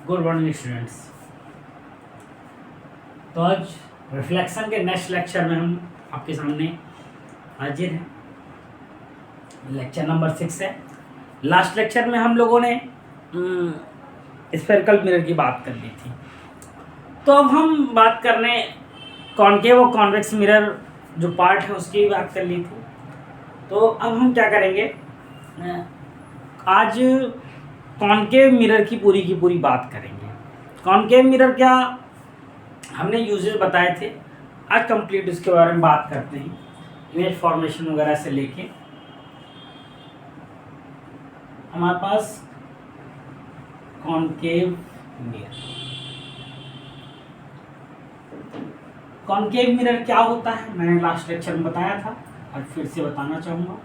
Good morning students. तो आज reflection के नेक्स्ट लेक्चर में हम आपके सामने हाजिर हैं। लेक्चर नंबर 6 है। लास्ट लेक्चर में हम लोगों ने स्फेरिकल मिरर की बात कर ली थी। तो अब हम बात करने कॉनकेव और कॉन्वेक्स मिरर जो पार्ट है उसकी भी बात कर ली थी। तो अब हम क्या करेंगे, आज कॉनकेव मिरर की पूरी बात करेंगे। कॉनकेव मिरर क्या हमने यूजेस बताए थे, आज कंप्लीट उसके बारे में बात करते हैं। इमेज फॉर्मेशन वगैरह से लेके हमारे पास कॉनकेव मिरर। कॉनकेव मिरर क्या होता है मैंने लास्ट लेक्चर में बताया था, आज फिर से बताना चाहूँगा।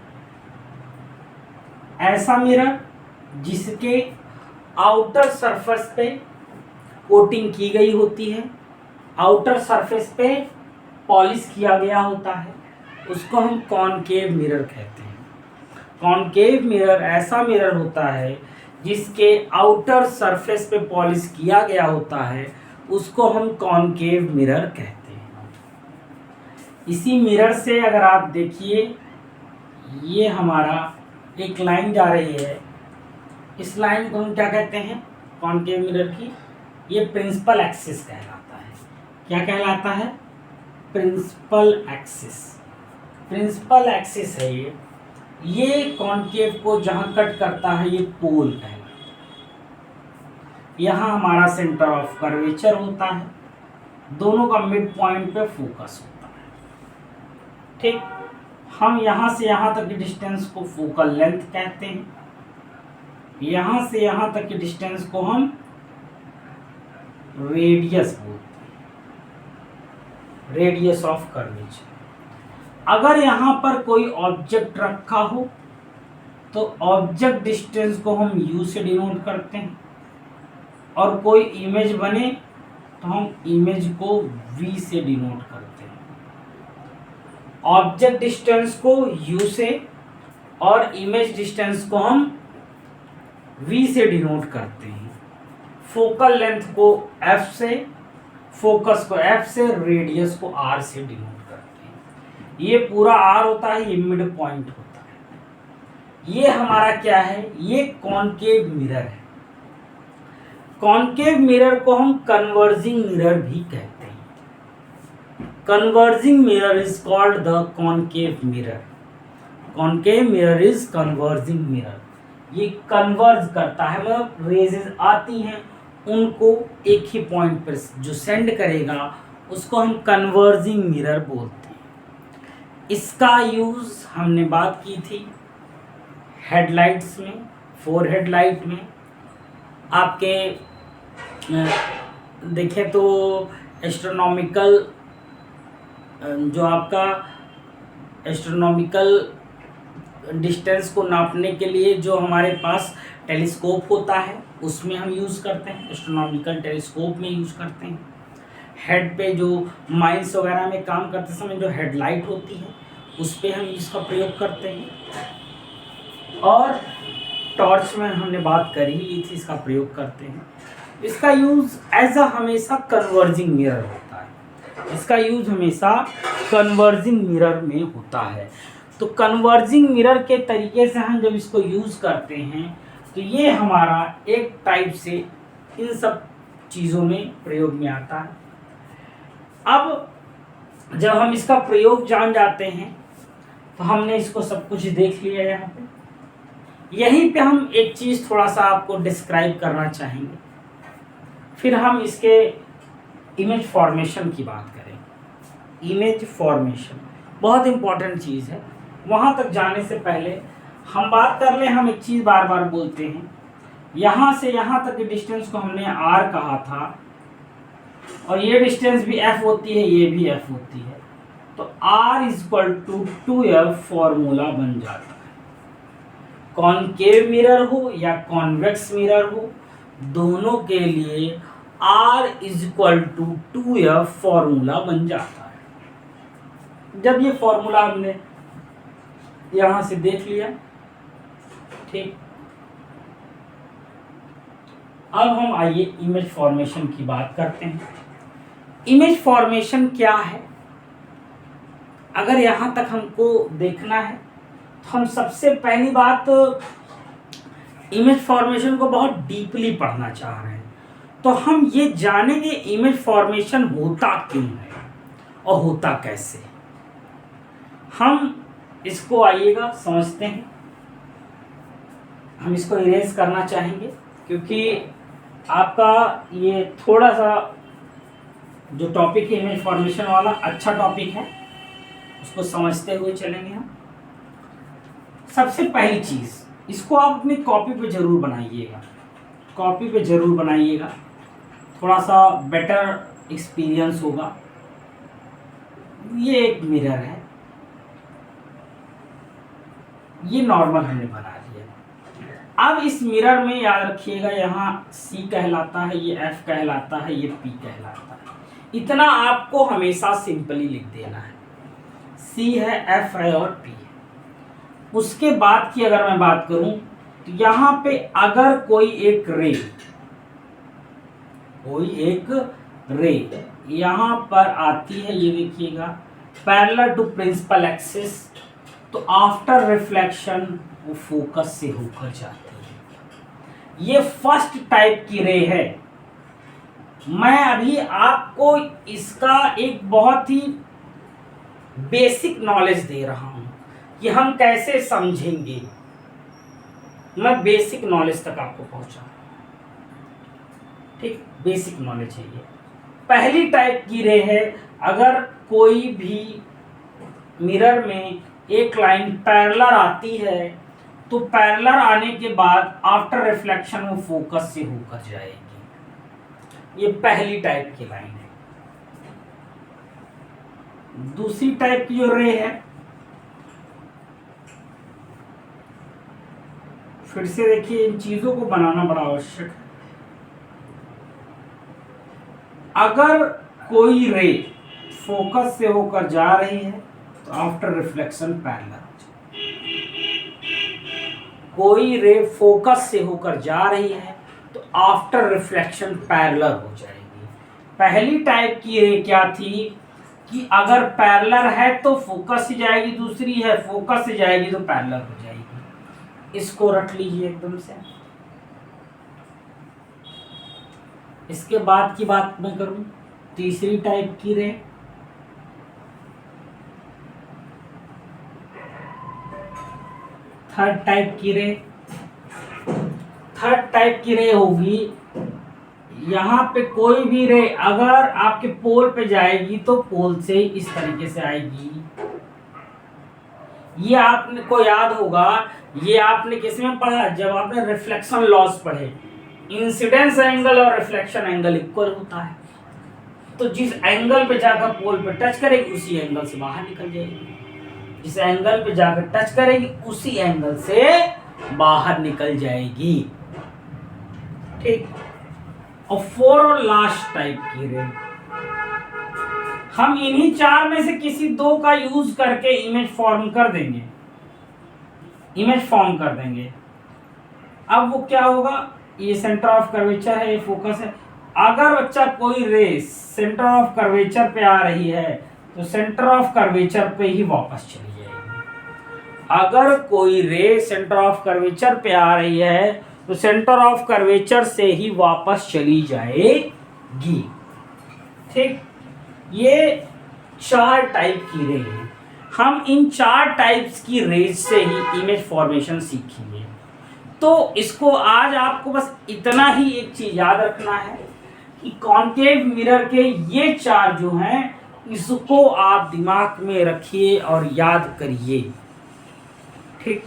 ऐसा मिरर जिसके आउटर सरफेस पे कोटिंग की गई होती है, आउटर सरफेस पे पॉलिश किया गया होता है, उसको हम कॉनकेव मिरर कहते हैं। कॉनकेव मिरर ऐसा मिरर होता है जिसके आउटर सरफेस पे पॉलिश किया गया होता है, उसको हम कॉनकेव मिरर कहते हैं। इसी मिरर से अगर आप देखिए, ये हमारा एक लाइन जा रही है, इस लाइन को हम क्या कहते हैं कॉनकेव मिरर की, ये प्रिंसिपल एक्सिस कहलाता है। क्या कहलाता है? Principal axis. प्रिंसिपल एक्सिस है ये कॉनकेव को जहां कट करता है ये पोल कहलाता है। यहाँ हमारा सेंटर ऑफ कर्वेचर होता है, दोनों का मिड पॉइंट पे फोकस होता है। ठीक, हम यहाँ से यहाँ तक की डिस्टेंस को फोकल लेंथ कहते हैं, यहाँ से यहाँ तक की डिस्टेंस को हम रेडियस बोलते हैं, रेडियस ऑफ कर्वेचर। अगर यहाँ पर कोई ऑब्जेक्ट रखा हो तो ऑब्जेक्ट डिस्टेंस को हम u से डिनोट करते हैं, और कोई इमेज बने तो हम इमेज को v से डिनोट करते हैं। ऑब्जेक्ट डिस्टेंस को u से और इमेज डिस्टेंस को हम v से डिनोट करते हैं। फोकल लेंथ को f से, फोकस को f से, रेडियस को r से डिनोट करते हैं। ये पूरा r होता है, ये मिड पॉइंट होता है। ये हमारा क्या है? ये कॉनकेव मिरर है। कॉनकेव मिरर को हम कन्वर्जिंग मिरर भी कहते हैं। Converging mirror is called the concave mirror. Concave mirror is converging mirror. ये कन्वर्ज करता है, मतलब रेजेस आती हैं उनको एक ही पॉइंट पर जो सेंड करेगा उसको हम कन्वर्जिंग मिरर बोलते हैं। इसका यूज हमने बात की थी हेडलाइट्स में, फोर हेडलाइट में। आपके देखें तो एस्ट्रोनॉमिकल, जो आपका एस्ट्रोनॉमिकल डिस्टेंस को नापने के लिए जो हमारे पास टेलीस्कोप होता है उसमें हम यूज़ करते हैं, एस्ट्रोनॉमिकल टेलीस्कोप में यूज़ करते हैं। हेड पे जो माइंस वगैरह में काम करते समय जो हेडलाइट होती है उस पर हम इसका प्रयोग करते हैं, और टॉर्च में हमने बात कर ही ली थी, इसका प्रयोग करते हैं। इसका यूज़ एज अ हमेशा कन्वर्जिंग मिरर होता है। इसका यूज़ हमेशा कन्वर्जिंग मिरर में होता है। तो कन्वर्जिंग मिरर के तरीके से हम जब इसको यूज़ करते हैं तो ये हमारा एक टाइप से इन सब चीज़ों में प्रयोग में आता है। अब जब हम इसका प्रयोग जान जाते हैं तो हमने इसको सब कुछ देख लिया। यहाँ पे यहीं पे हम एक चीज़ थोड़ा सा आपको डिस्क्राइब करना चाहेंगे, फिर हम इसके इमेज फॉर्मेशन की बात करें। इमेज फॉर्मेशन बहुत इंपॉर्टेंट चीज़ है। वहाँ तक जाने से पहले हम बात कर लें, हम एक चीज़ बार बार बोलते हैं, यहाँ से यहाँ तक की डिस्टेंस को हमने r कहा था, और ये डिस्टेंस भी f होती है, ये भी f होती है, तो r = 2f फॉर्मूला बन जाता है। कॉनकेव मिरर हो या कॉन्वेक्स मिरर हो, दोनों के लिए r = 2f फॉर्मूला बन जाता है। जब ये फॉर्मूला हमने यहाँ से देख लिया, ठीक, अब हम आइए इमेज फॉर्मेशन की बात करते हैं। इमेज फॉर्मेशन क्या है, अगर यहाँ तक हमको देखना है तो हम सबसे पहली बात इमेज फॉर्मेशन को बहुत डीपली पढ़ना चाह रहे हैं। तो हम ये जानेंगे इमेज फॉर्मेशन होता क्यों है और होता कैसे। हम इसको आइएगा समझते हैं। हम इसको इरेज करना चाहेंगे क्योंकि आपका ये थोड़ा सा जो टॉपिक है इमेज फॉर्मेशन वाला अच्छा टॉपिक है, उसको समझते हुए चलेंगे हम। सबसे पहली चीज़, इसको आप अपनी कॉपी पे ज़रूर बनाइएगा, कॉपी पे ज़रूर बनाइएगा, थोड़ा सा बेटर एक्सपीरियंस होगा। ये एक मिरर है, ये नॉर्मल हमने बना लिया। अब इस मिरर में याद रखिएगा, यहाँ C कहलाता है, ये F कहलाता है, ये P कहलाता है। इतना आपको हमेशा सिंपली लिख देना है। C है, F है और P है। उसके बाद की अगर मैं बात करूं तो यहाँ पे अगर कोई एक रे यहाँ पर आती है, ये देखिएगा पैरेलल टू प्रिंसिपल एक्सिस, तो आफ्टर रिफ्लेक्शन वो फोकस से होकर जाती है। ये फर्स्ट टाइप की रे है। मैं अभी आपको इसका एक बहुत ही बेसिक नॉलेज दे रहा हूं कि हम कैसे समझेंगे। मैं बेसिक नॉलेज तक आपको पहुंचा, ठीक, बेसिक नॉलेज है ये। पहली टाइप की रे है, अगर कोई भी मिरर में एक लाइन पैरेलल आती है तो पैरेलल आने के बाद आफ्टर रिफ्लेक्शन वो फोकस से होकर जाएगी। ये पहली टाइप की लाइन है। दूसरी टाइप की जो रे है, फिर से देखिए, इन चीजों को बनाना बड़ा आवश्यक है। अगर कोई रे फोकस से होकर जा रही है तो आफ्टर रिफ्लेक्शन पैरेलल हो जाएगी। कोई रे फोकस से होकर जा रही है तो आफ्टर रिफ्लेक्शन पैरेलल हो जाएगी। पहली टाइप की रे क्या थी कि अगर पैरेलल है तो फोकस से जाएगी, दूसरी है फोकस से जाएगी तो पैरेलल हो जाएगी। इसको रट लीजिए एकदम से। इसके बाद की बात मैं करूं, तीसरी टाइप की रे, थर्ड टाइप की रे। थर्ड टाइप की रे होगी, यहाँ पे कोई भी रे अगर आपके पोल पे जाएगी तो पोल से इस तरीके से आएगी। ये आपने को याद होगा, ये आपने किसमें पढ़ा, जब आपने रिफ्लेक्शन लॉस पढ़े। इंसिडेंस एंगल और रिफ्लेक्शन एंगल इक्वल होता है, तो जिस एंगल पे जाकर पोल पे टच करेगी उसी एंगल से बाहर निकल जाएगी। जिस एंगल पे जाकर टच करेगी उसी एंगल से बाहर निकल जाएगी, ठीक। और फोर और लास्ट टाइप की रे, हम इन्हीं चार में से किसी दो का यूज करके इमेज फॉर्म कर देंगे, इमेज फॉर्म कर देंगे। अब वो क्या होगा, ये सेंटर ऑफ कर्वेचर है, ये फोकस है। अगर बच्चा कोई रे सेंटर ऑफ कर्वेचर पे आ रही है तो सेंटर ऑफ कर्वेचर पे ही वापस चली जाएगी। अगर कोई रे सेंटर ऑफ कर्वेचर पे आ रही है तो सेंटर ऑफ कर्वेचर से ही वापस चली जाएगी, ठीक। ये चार टाइप की रे हैं। हम इन चार टाइप्स की रेज से ही इमेज फॉर्मेशन सीखेंगे। तो इसको आज आपको बस इतना ही एक चीज याद रखना है कि कॉन्केव मिरर के ये चार जो हैं, इसको आप दिमाग में रखिए और याद करिए, ठीक।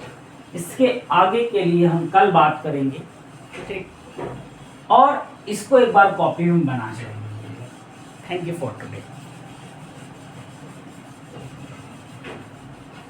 इसके आगे के लिए हम कल बात करेंगे, ठीक। और इसको एक बार कॉपी में बना जाएंगे। Thank you for today.